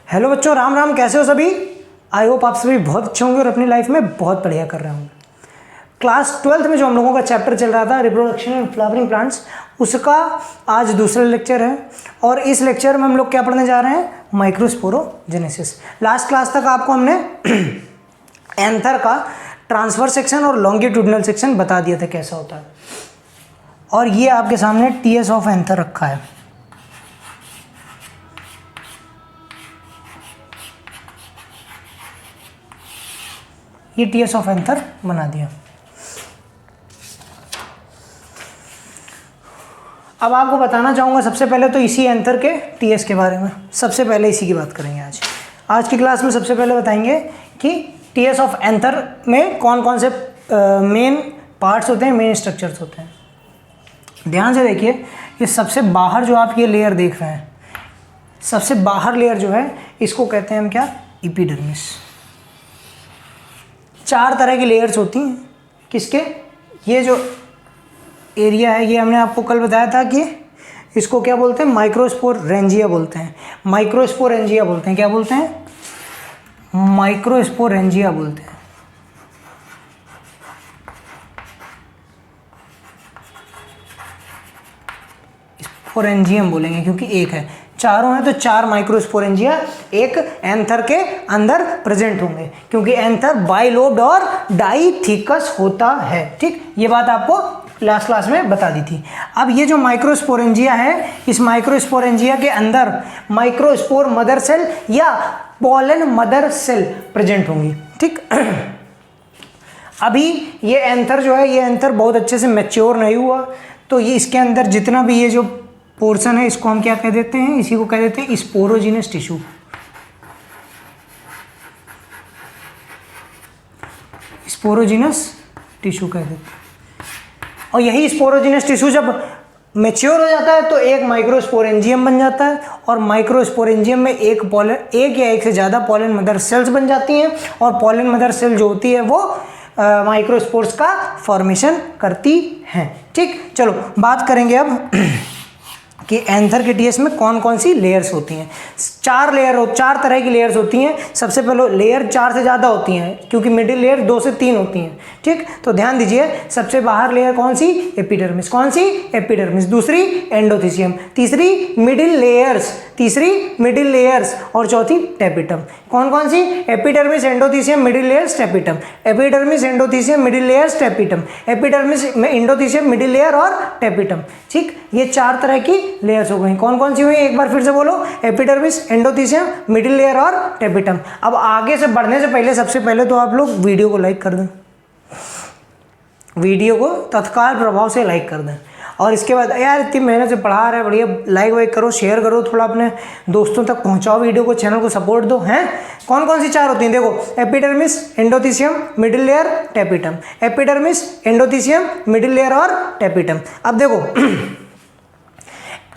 Hello बच्चों, राम राम। कैसे हो सभी? आई होप आप सभी बहुत अच्छे होंगे और अपनी लाइफ में बहुत बढ़िया कर रहे होंगे। क्लास 12th में जो हम लोगों का चैप्टर चल रहा था रिप्रोडक्शन एंड फ्लावरिंग प्लांट्स, उसका आज दूसरा लेक्चर है और इस लेक्चर में हम लोग क्या पढ़ने जा रहे हैं? माइक्रोस्पोरोजेनेसिस। लास्ट क्लास तक आपको हमने एंथर का ट्रांसफर सेक्शन और लॉन्गिट्यूडनल सेक्शन बता दिया था कैसा होता है, और ये आपके सामने टीएस ऑफ एंथर रखा है। ये टीएस ऑफ एंथर बना दिया। अब आपको बताना चाहूँगा सबसे पहले तो इसी एंथर के टीएस के बारे में। सबसे पहले इसी की बात करेंगे आज की क्लास में। सबसे पहले बताएंगे कि टीएस ऑफ एंथर में कौन कौन से मेन पार्ट्स होते हैं, मेन स्ट्रक्चर्स होते हैं। ध्यान से देखिए, ये सबसे बाहर जो आप ये लेयर देख रहे हैं, सबसे बाहर लेयर जो है इसको कहते हैं हम क्या? एपिडर्मिस। 4 तरह की लेयर्स होती हैं। किसके? ये जो एरिया है, ये हमने आपको कल बताया था कि इसको क्या बोलते हैं? माइक्रोस्पोरेंजिया बोलते हैं। माइक्रोस्पोरेंजिया बोलते हैं। क्या बोलते हैं? माइक्रोस्पोरेंजिया बोलते हैं। स्पोरेंजियम बोलेंगे क्योंकि एक है, चारों हैं तो 4 माइक्रोस्पोरेंजिया एक एंथर के अंदर प्रेजेंट होंगे, क्योंकि एंथर बाइलोब्ड और डाइथिकस होता है। ठीक, ये बात आपको लास्ट क्लास में बता दी थी। अब ये जो माइक्रोस्पोरेंजिया है, इस माइक्रोस्पोरेंजिया के अंदर माइक्रोस्पोर मदर सेल या पॉलन मदर सेल प्रेजेंट होंगी। ठीक, अभी ये एंथर जो है, ये एंथर बहुत अच्छे से मैच्योर नहीं हुआ, तो ये इसके अंदर जितना भी ये जो पोर्शन है इसको हम क्या कह देते हैं? इसी को कह देते हैं स्पोरोजिनस टिश्यू। स्पोरोजिनस टिश्यू कह देते हैं। और यही स्पोरोजिनस टिश्यू जब मैच्योर हो जाता है तो एक माइक्रोस्पोरेंजियम बन जाता है, और माइक्रोस्पोरेंजियम में एक या एक से ज़्यादा पॉलन मदर सेल्स बन जाती हैं, और पॉलन मदर सेल जो होती है वो माइक्रोस्पोर्स का फॉर्मेशन करती हैं। ठीक, चलो बात करेंगे अब कि एंथर के टीएस में कौन कौन सी लेयर्स होती हैं। 4 तरह की लेयर्स होती हैं। सबसे पहले लेयर 4 से ज़्यादा होती हैं, क्योंकि मिडिल लेयर 2 से 3 होती हैं। ठीक, तो ध्यान दीजिए, सबसे बाहर लेयर कौन सी? एपिडर्मिस। कौन सी? एपिडर्मिस। दूसरी एंडोथीसियम, तीसरी मिडिल लेयर्स, और चौथी टेपिटम। कौन कौन सी? Epidermis, endothecium, middle layers, tapetum. Epidermis, endothecium, middle layers, tapetum. Epidermis, endothecium, middle layer और टेपिटम। ठीक, ये 4 तरह की लेयर्स हो गई। कौन कौन सी हुई? एक बार फिर से बोलो। एपिडर्मिस, एंडोथीसियम, मिडिल लेयर और टेपिटम। अब आगे से बढ़ने से पहले सबसे पहले तो आप लोग वीडियो को लाइक कर दें। वीडियो को तत्काल प्रभाव से लाइक कर दें, और इसके बाद यार इतनी मेहनत से पढ़ा रहे हैं, बढ़िया लाइक वाइक करो, शेयर करो, थोड़ा अपने दोस्तों तक पहुंचाओ वीडियो को, चैनल को सपोर्ट दो। हैं कौन कौन सी 4 होती हैं? देखो, epidermis, endothecium, middle layer, tapetum. Epidermis, endothecium, middle layer और टेपिटम। अब देखो,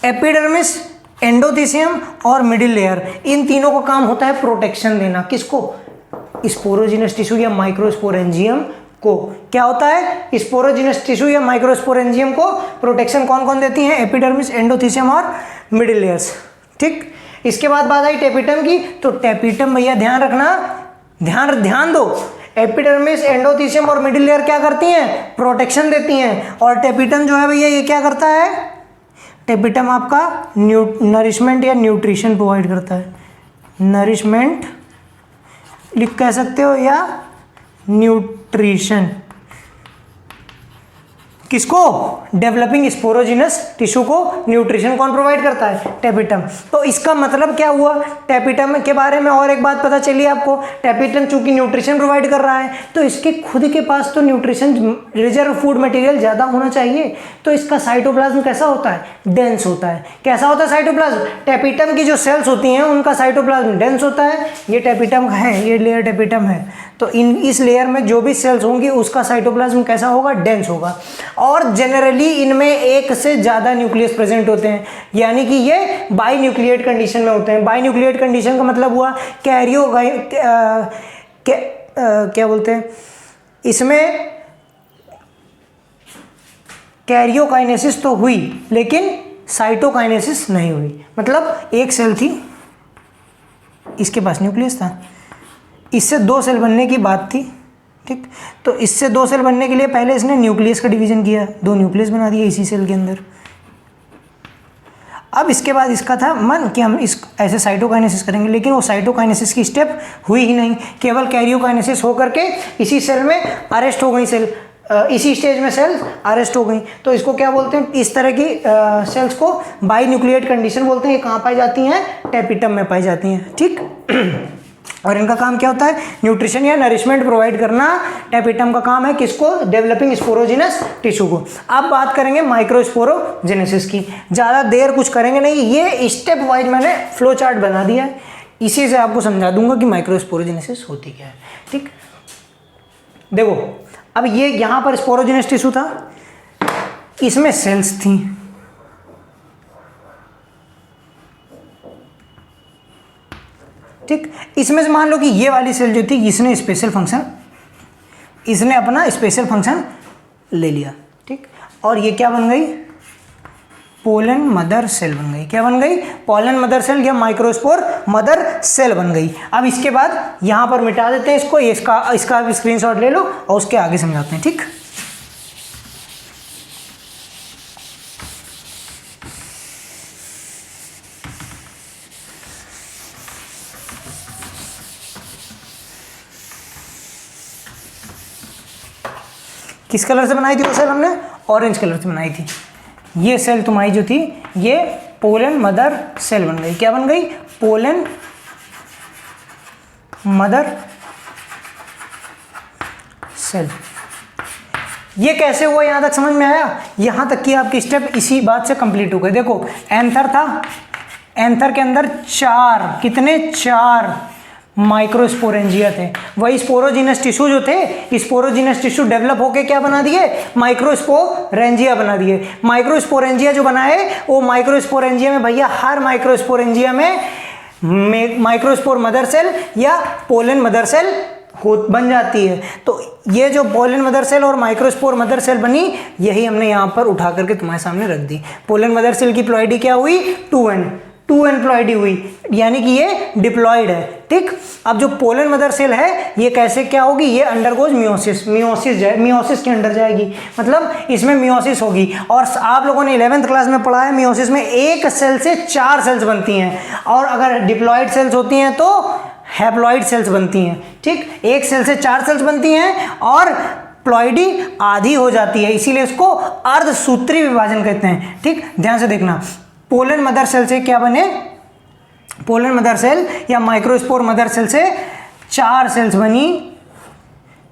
एपिडर्मिस, एंडोथीसियम और मिडिल लेयर, इन तीनों का काम होता है प्रोटेक्शन देना। किसको? स्पोरोजिनस टिश्यू या माइक्रोस्पोरेंजियम को। क्या होता है? स्पोरोजिनस टिश्यू या माइक्रोस्पोरेंजियम को प्रोटेक्शन कौन कौन देती हैं? एपिडर्मिस, एंडोथीसियम और मिडिल लेयर्स। ठीक, इसके बाद बात आई टेपिटम की, तो टेपिटम भैया ध्यान रखना, ध्यान दो। एपिडर्मिस, एंडोथीसियम और मिडिल लेयर क्या करती हैं? प्रोटेक्शन देती हैं। और टेपिटम जो है भैया ये क्या करता है? टेपिटम आपका नरिशमेंट या न्यूट्रिशन प्रोवाइड करता है। नरिशमेंट लिख कह सकते हो, या न्यूट्रिशन। किसको? डेवलपिंग स्पोरोजिनस टिश्यू को न्यूट्रिशन कौन प्रोवाइड करता है? टेपिटम। तो इसका मतलब क्या हुआ? टेपिटम के बारे में और एक बात पता चली आपको। टेपिटम चूंकि न्यूट्रिशन प्रोवाइड कर रहा है तो इसके खुद के पास तो न्यूट्रिशन रिजर्व फूड मटेरियल ज़्यादा होना चाहिए, तो इसका साइटोप्लाज्म कैसा होता है? डेंस होता है। कैसा होता है साइटोप्लाज्म? टेपिटम की जो सेल्स होती हैं उनका साइटोप्लाज्म डेंस होता है। ये टेपिटम है, ये लेयर टेपिटम है, तो इस लेयर में जो भी सेल्स होंगी उसका साइटोप्लाज्म कैसा होगा? डेंस होगा। और जनरली इनमें एक से ज़्यादा न्यूक्लियस प्रेजेंट होते हैं, यानी कि ये बाई न्यूक्लिएट कंडीशन में होते हैं। बाई न्यूक्लिएट कंडीशन का मतलब हुआ क्या बोलते हैं इसमें? कैरियोकाइनेसिस तो हुई लेकिन साइटोकाइनेसिस नहीं हुई। मतलब एक सेल थी, इसके पास न्यूक्लियस था, इससे 2 सेल बनने की बात थी, ठीक। तो इससे 2 सेल बनने के लिए पहले इसने न्यूक्लियस का डिवीजन किया, 2 न्यूक्लियस बना दिए इसी सेल के अंदर। अब इसके बाद इसका था मन कि हम इस ऐसे साइटोकाइनेसिस करेंगे, लेकिन वो साइटोकाइनेसिस की स्टेप हुई ही नहीं, केवल कैरियोकाइनेसिस हो करके इसी सेल में अरेस्ट हो गई सेल, इसी स्टेज में सेल्स अरेस्ट हो गई। तो इसको क्या बोलते हैं, इस तरह की सेल्स को बाई न्यूक्लिएट कंडीशन बोलते हैं। ये कहाँ पाई जाती हैं, टेपिटम में पाई जाती हैं, ठीक। और इनका काम क्या होता है, न्यूट्रिशन या नरिशमेंट प्रोवाइड करना टेपिटम का काम है, किसको, डेवलपिंग स्पोरोजिनस टिश्यू को। अब बात करेंगे माइक्रोस्पोरोजेनेसिस की, ज़्यादा देर कुछ करेंगे नहीं, ये स्टेप वाइज मैंने फ्लो चार्ट बना दिया है, इसी से आपको समझा दूंगा कि माइक्रोस्पोरोजेनेसिस होती क्या है, ठीक। देखो अब ये यहाँ पर स्पोरोजिनस टिश्यू था, इसमें सेल्स थी, ठीक। इसमें से मान लो कि ये वाली सेल जो थी इसने स्पेशल फंक्शन, इसने अपना स्पेशल फंक्शन ले लिया, ठीक। और ये क्या बन गई, पोलन मदर सेल बन गई। क्या बन गई, पोलन मदर सेल या माइक्रोस्पोर मदर सेल बन गई। अब इसके बाद यहाँ पर मिटा देते हैं इसको, इसका भी स्क्रीनशॉट ले लो और उसके आगे समझाते हैं, ठीक। किस कलर से बनाई थी वो सेल हमने, ऑरेंज कलर से बनाई थी। ये सेल तुम्हारी जो थी ये पोलन मदर सेल बन गई। क्या बन गई, पोलन मदर सेल। ये कैसे हुआ, यहां तक समझ में आया, यहां तक कि आपकी स्टेप इसी बात से कंप्लीट हो गए। देखो एंथर था, एंथर के अंदर 4 माइक्रोस्पोरेंजिया थे, वही स्पोरोजिनस टिश्यू जो थे, स्पोरोजिनस टिश्यू डेवलप होके क्या बना दिए, माइक्रोस्पोरेंजिया बना दिए। माइक्रोस्पोरेंजिया जो बनाए वो माइक्रोस्पोरेंजिया में भैया हर माइक्रोस्पोरेंजिया में माइक्रोस्पोर मदर सेल या पोलन मदर सेल बन जाती है। तो ये जो पोलन मदर सेल और माइक्रोस्पोर मदर सेल बनी, यही हमने यहाँ पर उठा करके तुम्हारे सामने रख दी। पोलन मदर सेल की प्लॉइडी क्या हुई, 2n प्लॉइडी हुई, यानी कि ये डिप्लॉइड है, ठीक। अब जो पोलन मदर सेल है ये कैसे क्या होगी, ये अंडरगोज मियोसिस, मियोसिस के अंडर जाएगी, मतलब इसमें मियोसिस होगी। और आप लोगों ने 11th क्लास में पढ़ा है मियोसिस में एक सेल से 4 सेल्स बनती हैं, और अगर डिप्लॉइड सेल्स होती हैं तो हैप्लॉइड सेल्स बनती हैं, ठीक। एक सेल से 4 सेल्स बनती हैं और प्लॉइडी आधी हो जाती है, इसीलिए इसको अर्धसूत्री विभाजन कहते हैं, ठीक। ध्यान से देखना, पोलन मदर सेल से क्या बने, पोलन मदर सेल या माइक्रोस्पोर मदर सेल से 4 सेल्स बनी,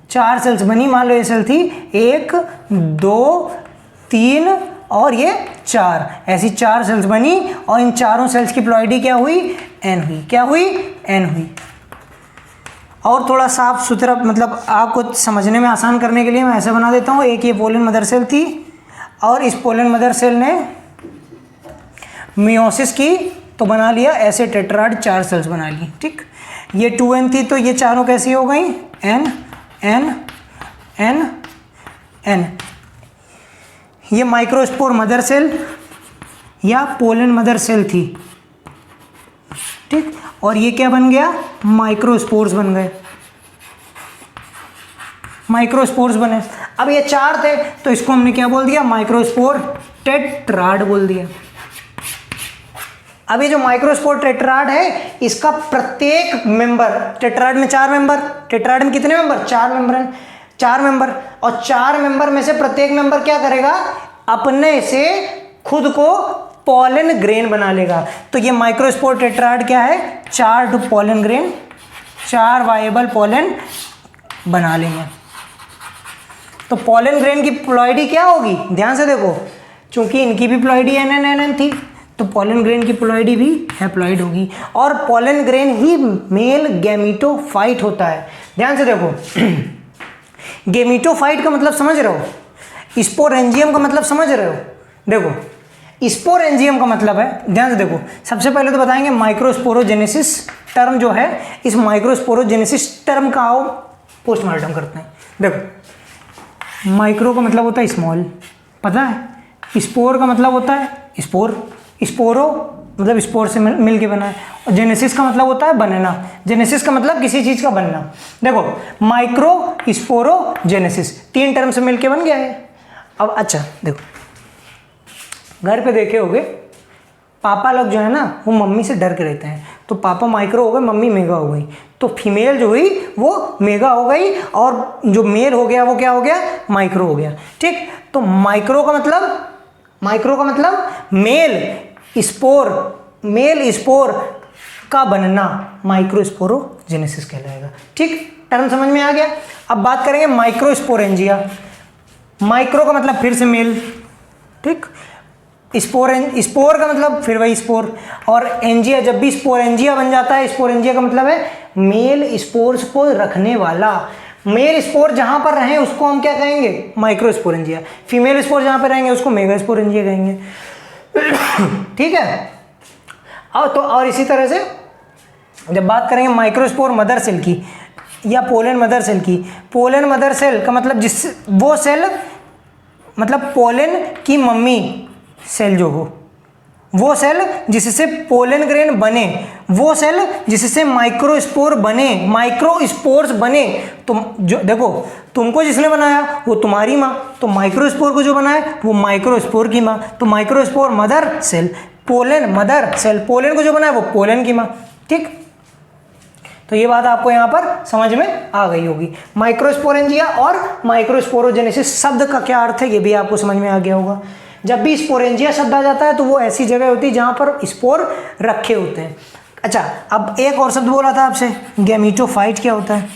4 सेल्स बनी। मान लो ये सेल थी 1 2 3 और ये 4, ऐसी 4 सेल्स बनी, और इन चारों सेल्स की प्लॉइडी क्या हुई, n हुई। क्या हुई, n हुई। और थोड़ा साफ सुथरा, मतलब आपको समझने में आसान करने के लिए मैं ऐसे बना देता हूँ, एक ये पोलन मदर सेल थी और इस पोलन मदर सेल ने मियोसिस की तो बना लिया ऐसे टेट्राड 4 सेल्स बना ली, ठीक। ये 2n थी तो ये चारों कैसी हो गई, n n n n। ये माइक्रोस्पोर मदर सेल या पोलन मदर सेल थी, ठीक। और ये क्या बन गया, माइक्रोस्पोर्स बन गए, माइक्रोस्पोर्स बने। अब ये 4 थे तो इसको हमने क्या बोल दिया, माइक्रोस्पोर टेट्राड बोल दिया। अब ये जो माइक्रोस्पोर टेट्राड है, इसका प्रत्येक मेंबर, टेट्राड में 4 मेंबर, टेट्राड में कितने मेंबर, 4 मेंबर हैं, 4 मेंबर, और 4 मेंबर में से प्रत्येक मेंबर क्या करेगा, अपने से खुद को पॉलन ग्रेन बना लेगा। तो ये माइक्रोस्पोर टेट्राड क्या है, 4 पॉलन ग्रेन, 4 वायबल पॉलन बना लेंगे। तो पॉलन ग्रेन की प्लॉइडी क्या होगी, ध्यान से देखो, चूंकि इनकी भी प्लॉइडी n थी तो पॉलन ग्रेन की प्लॉइडी भी हैप्लॉइड होगी, और पॉलन ग्रेन ही मेल गैमीटोफाइट होता है। ध्यान से देखो, गैमीटोफाइट का मतलब समझ रहे हो, स्पोरेंजियम का मतलब समझ रहे हो। देखो स्पोरेंजियम का मतलब है, ध्यान से देखो, सबसे पहले तो बताएंगे माइक्रोस्पोरोजेनेसिस टर्म जो है, इस माइक्रोस्पोरोजेनेसिस टर्म का आओ पोस्टमार्टम करते हैं। देखो माइक्रो का मतलब होता है स्मॉल, पता है, स्पोर का मतलब होता है स्पोर, स्पोरो मतलब स्पोर से मिल के बना है। और जेनेसिस का मतलब होता है बनना, जेनेसिस का मतलब किसी चीज़ का बनना। देखो माइक्रो स्पोरोजेनेसिस 3 टर्म से मिल के बन गया है। अब अच्छा देखो घर पे देखे होगे पापा लोग जो है ना वो मम्मी से डर के रहते हैं, तो पापा माइक्रो हो गए, मम्मी मेगा हो गई, तो फीमेल जो हुई वो मेगा हो गई और जो मेल हो गया वो क्या हो गया, माइक्रो हो गया। ठीक, तो माइक्रो का मतलब मेल स्पोर का बनना माइक्रोस्पोरोजेनेसिस कहलाएगा। ठीक, टर्म समझ में आ गया। अब बात करेंगे माइक्रोस्पोरेंजिया। माइक्रो का मतलब फिर से मेल, ठीक, स्पोर का मतलब फिर वही स्पोर, और एंजिया जब भी स्पोरेंजिया बन जाता है, स्पोरेंजिया का मतलब है मेल स्पोर्स को रखने वाला। मेल स्पोर जहां पर रहे उसको हम क्या कहेंगे, माइक्रोस्पोरेंजिया। फीमेल स्पोर जहां पर रहेंगे उसको मेगास्पोरेंजिया कहेंगे। ठीक है, और इसी तरह से जब बात करेंगे माइक्रोस्पोर मदर सेल की या पोलन मदर सेल की, पोलन मदर सेल का मतलब वो सेल मतलब पोलन की मम्मी सेल जो हो, वो सेल जिससे पोलन ग्रेन बने, वो सेल जिससे माइक्रोस्पोर बने, माइक्रोस्पोर्स बने। तुम जो देखो तुमको जिसने बनाया वो तुम्हारी माँ, तो माइक्रोस्पोर को जो बनाया वो माइक्रोस्पोर की माँ, तो microspore mother cell, pollen mother cell, pollen को जो बनाया वो पोलन की माँ। ठीक, तो ये बात आपको यहाँ पर समझ में आ गई होगी। माइक्रोस्पोरेंजिया और माइक्रोस्पोरोजेनेसिस शब्द का क्या अर्थ है ये भी आपको समझ में आ गया होगा। जब भी स्पोरेंजिया शब्द आ जाता है तो वो ऐसी जगह होती है जहाँ पर स्पोर रखे होते हैं। अच्छा, अब एक और शब्द बोला था आपसे, गैमीटोफाइट क्या होता है?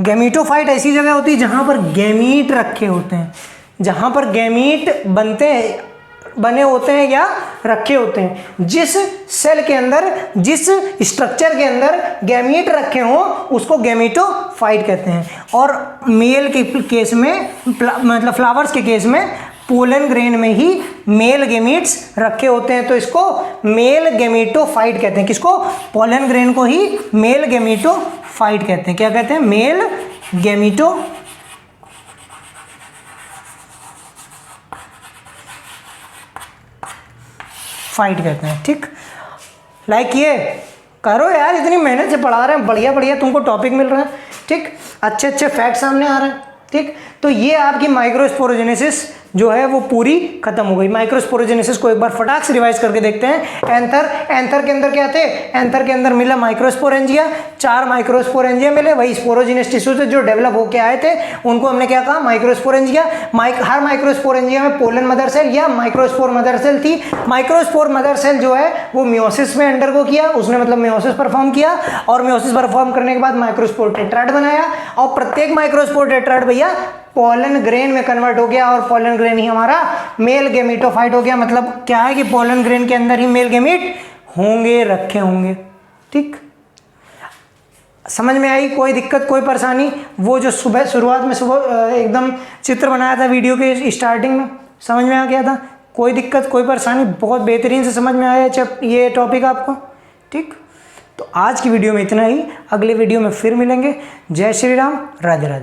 गैमीटोफाइट ऐसी जगह होती है जहाँ पर गैमीट रखे होते हैं, जहाँ पर गैमीट बने होते हैं या रखे होते हैं। जिस सेल के अंदर, जिस स्ट्रक्चर के अंदर गैमीट रखे हों उसको गैमीटोफाइट कहते हैं। और मेल के केस में मतलब फ्लावर्स के केस में पोलन ग्रेन में ही मेल गैमीट्स रखे होते हैं, तो इसको मेल गैमीटोफाइट कहते हैं। किसको? पोलन ग्रेन को ही मेल गैमीटोफाइट कहते हैं। क्या कहते हैं? मेल गैमीटोफाइट कहते हैं। ठीक, लाइक ये करो यार, इतनी मेहनत से पढ़ा रहे हैं, बढ़िया बढ़िया तुमको टॉपिक मिल रहा है। ठीक, अच्छे अच्छे फैक्ट सामने आ रहे हैं। ठीक, तो ये आपकी माइक्रोस्पोरोजेनेसिस जो है वो पूरी खत्म हो गई। माइक्रोस्पोरोजेनेसिस को एक बार फटाक से रिवाइज करके देखते हैं। एंथर के अंदर क्या थे? एंथर के अंदर मिला माइक्रोस्पोरेंजिया, 4 माइक्रोस्पोरेंजिया मिले, वही स्पोरोजिनस टिश्यू से जो डेवलप होके आए थे उनको हमने क्या कहा? माइक्रोस्पोरेंजिया। हर माइक्रोस्पोरेंजिया में पोलन मदर सेल या माइक्रोस्पोर मदर सेल थी। माइक्रोस्पोर मदर सेल जो है वो मियोसिस में अंडरगो किया, उसने मतलब मियोसिस परफॉर्म किया, और मियोसिस परफॉर्म करने के बाद माइक्रोस्पोर टेट्राड बनाया, और प्रत्येक माइक्रोस्पोर टेट्राड भैया पोलन ग्रेन में कन्वर्ट हो गया, और पोलन ग्रेन ही हमारा मेल गैमीटोफाइट हो गया। मतलब क्या है कि पोलन ग्रेन के अंदर ही मेल गैमीट होंगे, रखे होंगे। ठीक, समझ में आई? कोई दिक्कत, कोई परेशानी? वो जो शुरुआत में एकदम चित्र बनाया था वीडियो के स्टार्टिंग में, समझ में आ गया था? कोई दिक्कत, कोई परेशानी? बहुत बेहतरीन से समझ में आया ये टॉपिक आपको। ठीक, तो आज की वीडियो में इतना ही, अगले वीडियो में फिर मिलेंगे। जय श्री राम, राधे राधे।